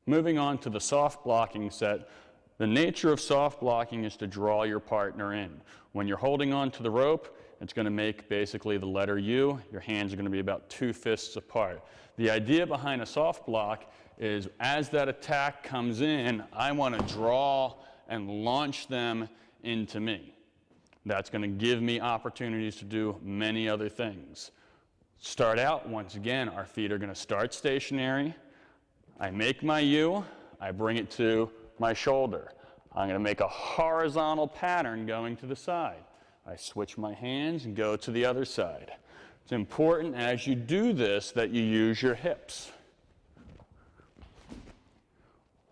Moving on to the soft blocking set, the nature of soft blocking is to draw your partner in. When you're holding on to the rope, it's going to make basically the letter U. Your hands are going to be about 2 fists apart. The idea behind a soft block is as that attack comes in, I want to draw and launch them into me. That's going to give me opportunities to do many other things. Start out, once again, our feet are going to start stationary. I make my U, I bring it to my shoulder. I'm going to make a horizontal pattern going to the side. I switch my hands and go to the other side. It's important as you do this that you use your hips.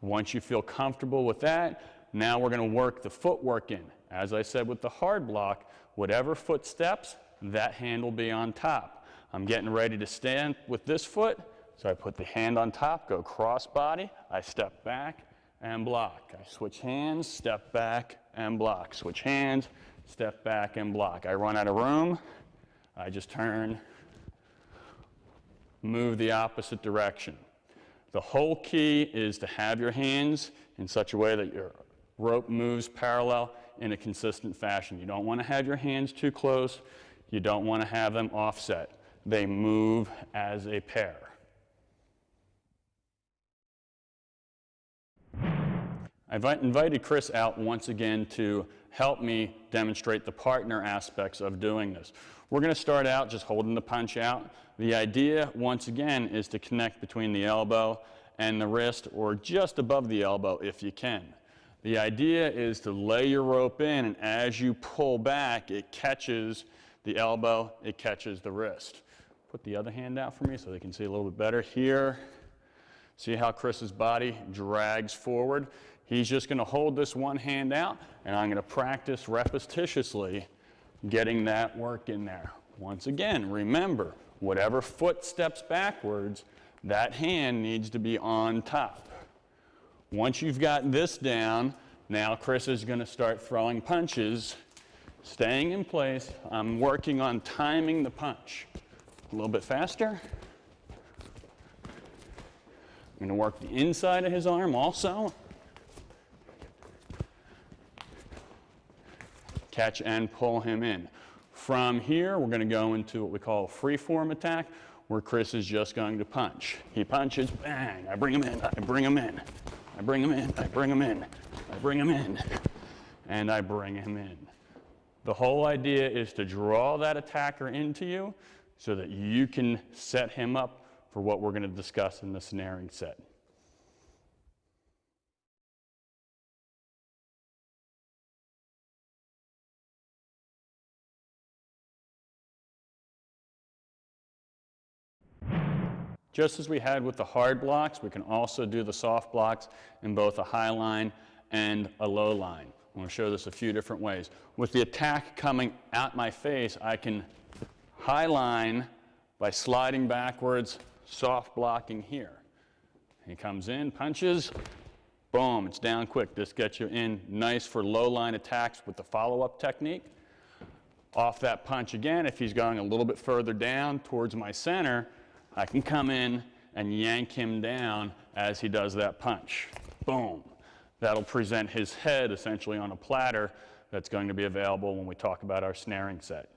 Once you feel comfortable with that, now we're going to work the footwork in. As I said with the hard block, whatever foot steps, that hand will be on top. I'm getting ready to stand with this foot, so I put the hand on top, go cross body, I step back and block. I switch hands, step back and block. Switch hands, step back and block. I run out of room, I just turn, move the opposite direction. The whole key is to have your hands in such a way that your rope moves parallel in a consistent fashion. You don't want to have your hands too close. You don't want to have them offset. They move as a pair. I've invited Chris out once again to help me demonstrate the partner aspects of doing this. We're going to start out just holding the punch out. The idea, once again, is to connect between the elbow and the wrist, or just above the elbow if you can. The idea is to lay your rope in, and as you pull back, it catches the elbow, it catches the wrist. Put the other hand out for me so they can see a little bit better. Here, see how Chris's body drags forward? He's just going to hold this one hand out, and I'm going to practice repetitiously getting that work in there. Once again, remember, whatever foot steps backwards, that hand needs to be on top. Once you've got this down, now Chris is going to start throwing punches, staying in place. I'm working on timing the punch. A little bit faster. I'm going to work the inside of his arm also. Catch and pull him in. From here, we're going to go into what we call a free-form attack, where Chris is just going to punch. He punches, bang, I bring him in, I bring him in, I bring him in, I bring him in, I bring him in, and I bring him in. The whole idea is to draw that attacker into you so that you can set him up for what we're going to discuss in the snaring set. Just as we had with the hard blocks, we can also do the soft blocks in both a high line and a low line. I'm going to show this a few different ways. With the attack coming at my face, I can high line by sliding backwards, soft blocking here. He comes in, punches, boom, it's down quick. This gets you in nice for low line attacks with the follow-up technique. Off that punch again, if he's going a little bit further down towards my center, I can come in and yank him down as he does that punch. Boom. That'll present his head essentially on a platter that's going to be available when we talk about our snaring set.